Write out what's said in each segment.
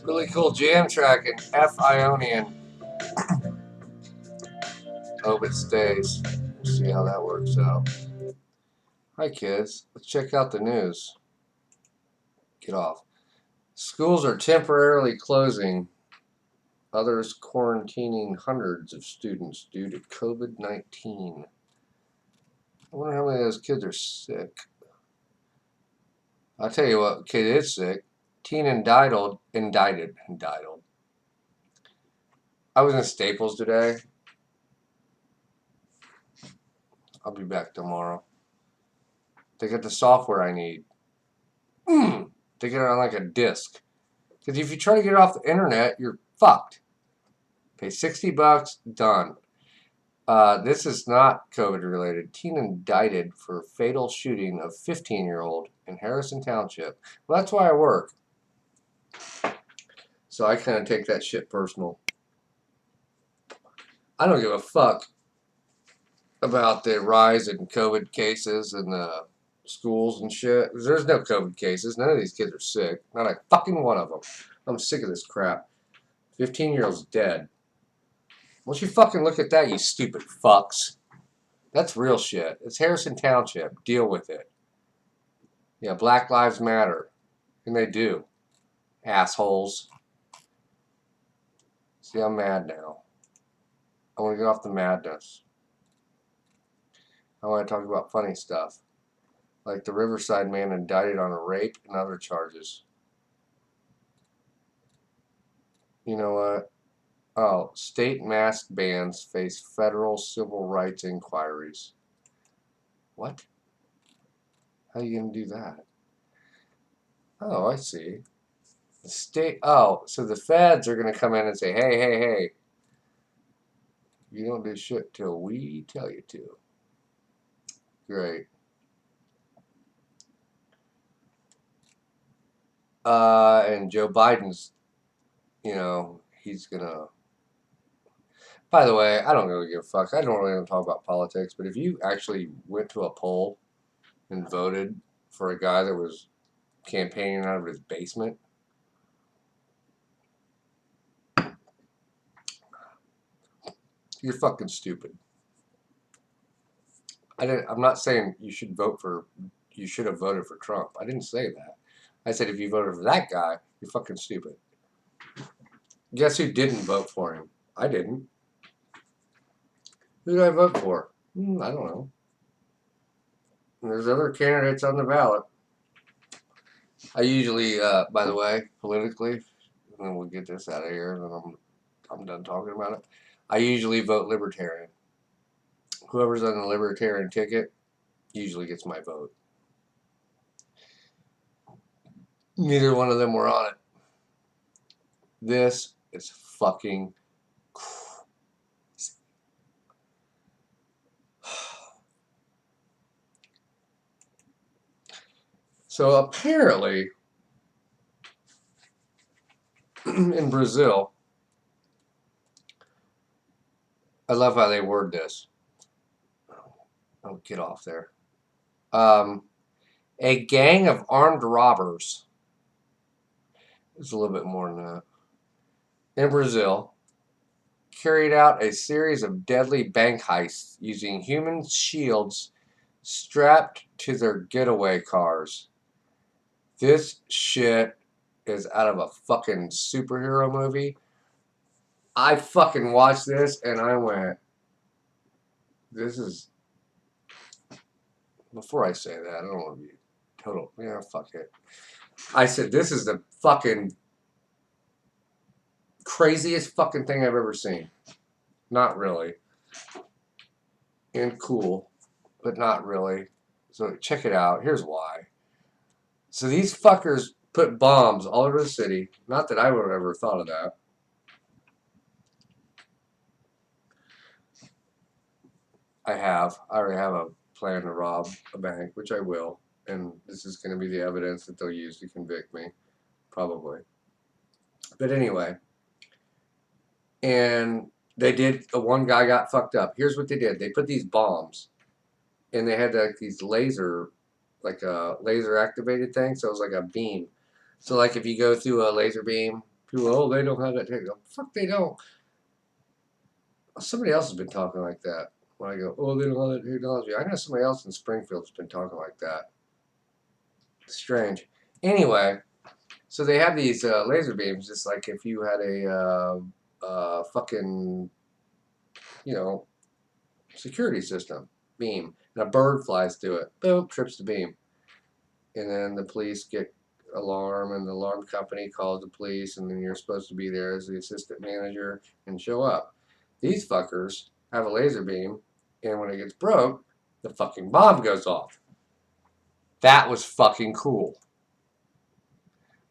Really cool jam track in F Ionian. Hope it stays. We'll see how that works out. Hi kids, let's check out the news. Get off. Schools are temporarily closing. Others quarantining hundreds of students due to COVID-19. I wonder how many of those kids are sick. I'll tell you what kid is sick. Teen indicted. I was in Staples today. I'll be back tomorrow. They got the software I need. They get it on like a disc. Because if you try to get it off the internet, you're fucked. Pay $60, done. This is not COVID related. Teen indicted for fatal shooting of 15-year-old in Harrison Township. Well, that's why I work. So I kind of take that shit personal. I don't give a fuck about the rise in COVID cases and the schools and shit. There's no COVID cases. None of these kids are sick. Not a fucking one of them. I'm sick of this crap. 15-year-old's dead. Once you fucking look at that, you stupid fucks. That's real shit. It's Harrison Township. Deal with it. Yeah, Black Lives Matter. And they do. Assholes. See, I'm mad now. I want to get off the madness. I want to talk about funny stuff. Like the Riverside man indicted on a rape and other charges. You know what? Oh, state mask bans face federal civil rights inquiries. What? How are you going to do that? Oh, I see. So the feds are going to come in and say, hey, you don't do shit till we tell you to. Great. And Joe Biden's, he's going to. By the way, I don't really give a fuck. I don't really want to talk about politics, but if you actually went to a poll and voted for a guy that was campaigning out of his basement, you're fucking stupid. I'm not saying you should have voted for Trump. I didn't say that. I said if you voted for that guy, you're fucking stupid. Guess who didn't vote for him? I didn't. Who did I vote for? I don't know. There's other candidates on the ballot. I usually, by the way, politically, and then we'll get this out of here, and then I'm done talking about it. I usually vote Libertarian. Whoever's on the Libertarian ticket usually gets my vote. Neither one of them were on it. This is fucking crazy. So apparently, in Brazil, I love how they word this. Oh, get off there. A gang of armed robbers. It's a little bit more than that. In Brazil, carried out a series of deadly bank heists using human shields strapped to their getaway cars. This shit is out of a fucking superhero movie. I fucking watched this and I went, this is. Before I say that, I don't want to be total, fuck it. I said, this is the fucking craziest fucking thing I've ever seen. Not really. And cool, but not really. So check it out. Here's why. So these fuckers put bombs all over the city. Not that I would have ever thought of that. I already have a plan to rob a bank, which I will. And this is going to be the evidence that they'll use to convict me. Probably. But anyway. And they did, one guy got fucked up. Here's what they did. They put these bombs. And they had like these laser activated thing. So it was like a beam. So like if you go through a laser beam, people, they don't have that technology. Fuck, they don't. Somebody else has been talking like that. When I go, they don't have that technology. I know somebody else in Springfield's been talking like that. Strange. Anyway, so they have these laser beams, just like if you had a fucking, security system beam, and a bird flies through it, boom, trips the beam, and then the police get alarm, and the alarm company calls the police, and then you're supposed to be there as the assistant manager and show up. These fuckers have a laser beam, and when it gets broke, the fucking bomb goes off. That was fucking cool.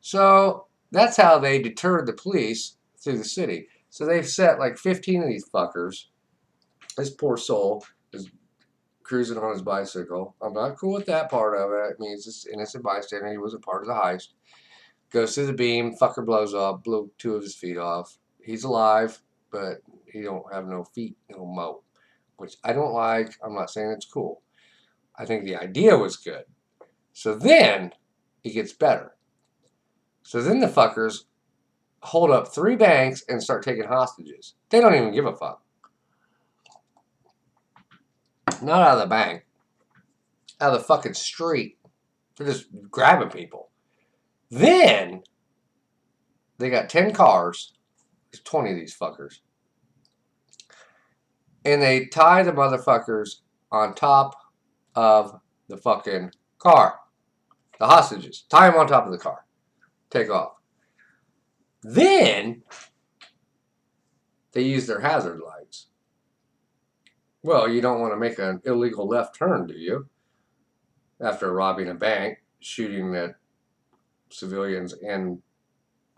So that's how they deterred the police through the city. So they've set like 15 of these fuckers. This poor soul is cruising on his bicycle. I'm not cool with that part of it. I mean, he's just innocent bystander. He wasn't part of the heist. Goes through the beam. Fucker blows up. Blew 2 of his feet off. He's alive, but he don't have no feet, no mo. Which I don't like. I'm not saying it's cool. I think the idea was good. So then it gets better. So then the fuckers hold up 3 banks and start taking hostages. They don't even give a fuck. Not out of the bank. Out of the fucking street. They're just grabbing people. Then they got 10 cars. There's 20 of these fuckers. And they tie the motherfuckers on top of the fucking car. The hostages. Tie them on top of the car. Take off. Then they use their hazard lights. Well, you don't want to make an illegal left turn, do you? After robbing a bank, shooting at civilians and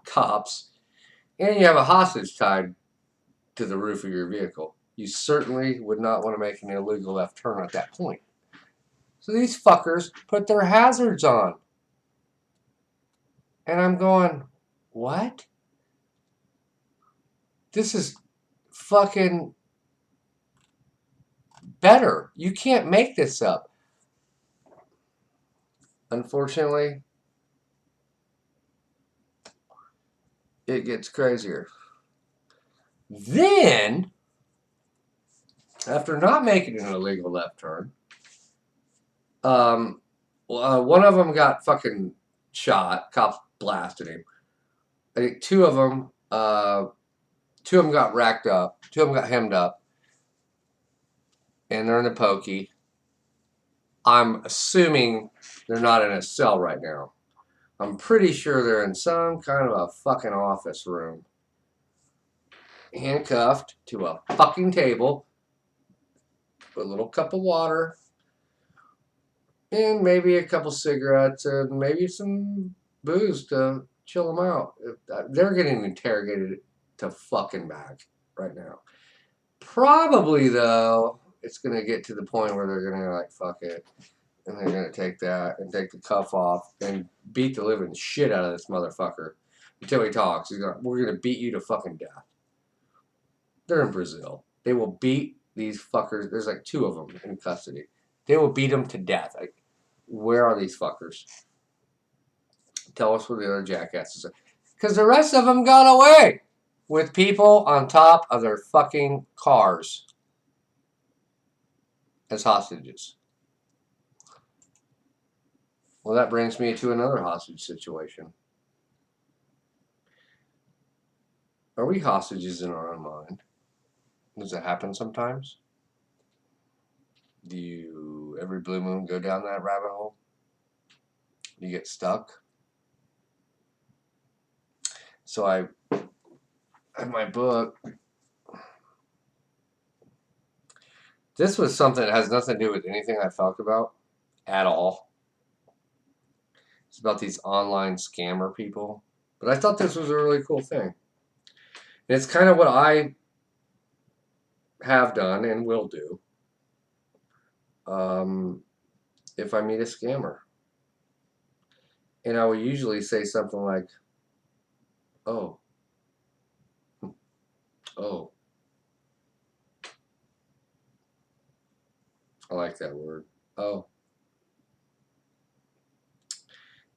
cops, and you have a hostage tied to the roof of your vehicle. You certainly would not want to make an illegal left turn at that point. So these fuckers put their hazards on. And I'm going, what? This is fucking better. You can't make this up. Unfortunately, it gets crazier. Then, after not making an illegal left turn, one of them got fucking shot. Cops blasted him. I think 2 of them got racked up. 2 of them got hemmed up. And they're in the pokey. I'm assuming they're not in a cell right now. I'm pretty sure they're in some kind of a fucking office room. Handcuffed to a fucking table. With a little cup of water. And maybe a couple cigarettes and maybe some booze to chill them out. They're getting interrogated to fucking back right now. Probably, though, it's going to get to the point where they're going to like, fuck it. And they're going to take that and take the cuff off and beat the living shit out of this motherfucker until he talks. We're going to beat you to fucking death. They're in Brazil. They will beat these fuckers. There's like 2 of them in custody. They will beat them to death. Like, where are these fuckers? Tell us where the other jackasses are. Because the rest of them got away with people on top of their fucking cars as hostages. Well, that brings me to another hostage situation. Are we hostages in our own mind? Does it happen sometimes? Do you every blue moon go down that rabbit hole? You get stuck. So I have my book. This was something that has nothing to do with anything I talked about at all. It's about these online scammer people. But I thought this was a really cool thing. And it's kind of what I have done and will do if I meet a scammer. And I will usually say something like, oh, oh. I like that word. Oh.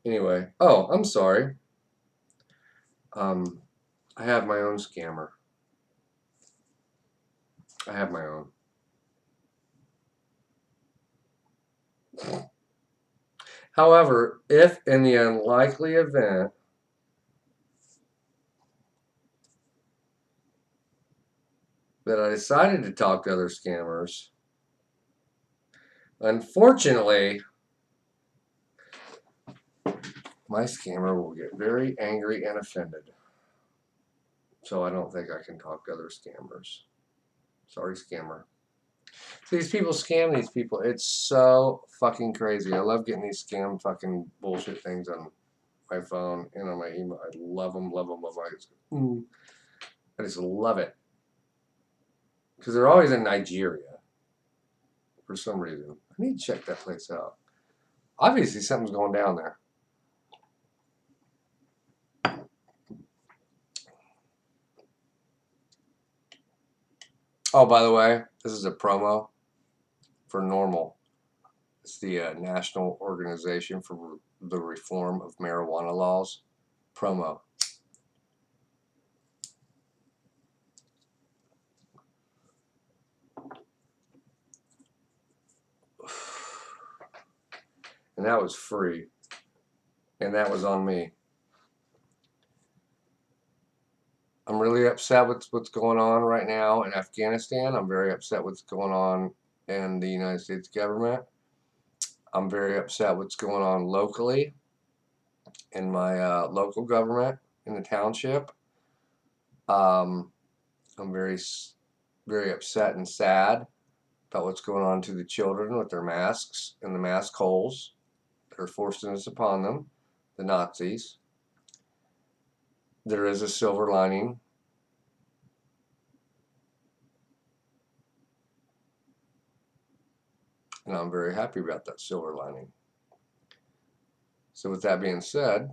Anyway, oh, I'm sorry. I have my own scammer. I have my own. However, if in the unlikely event that I decided to talk to other scammers, unfortunately, my scammer will get very angry and offended. So I don't think I can talk to other scammers. Sorry, scammer. These people scam these people. It's so fucking crazy. I love getting these scam fucking bullshit things on my phone and on my email. I love them, love them, love them. I just love it. Because they're always in Nigeria for some reason. I need to check that place out. Obviously, something's going down there. Oh, by the way, this is a promo for NORML. It's the National Organization for the Reform of Marijuana Laws. Promo. And that was free. And that was on me. I'm really upset with what's going on right now in Afghanistan. I'm very upset with what's going on in the United States government. I'm very upset what's going on locally in my local government in the township. I'm very, very upset and sad about what's going on to the children with their masks and the mask holes that are forcing this upon them, the Nazis. There is a silver lining. And I'm very happy about that silver lining. So with that being said,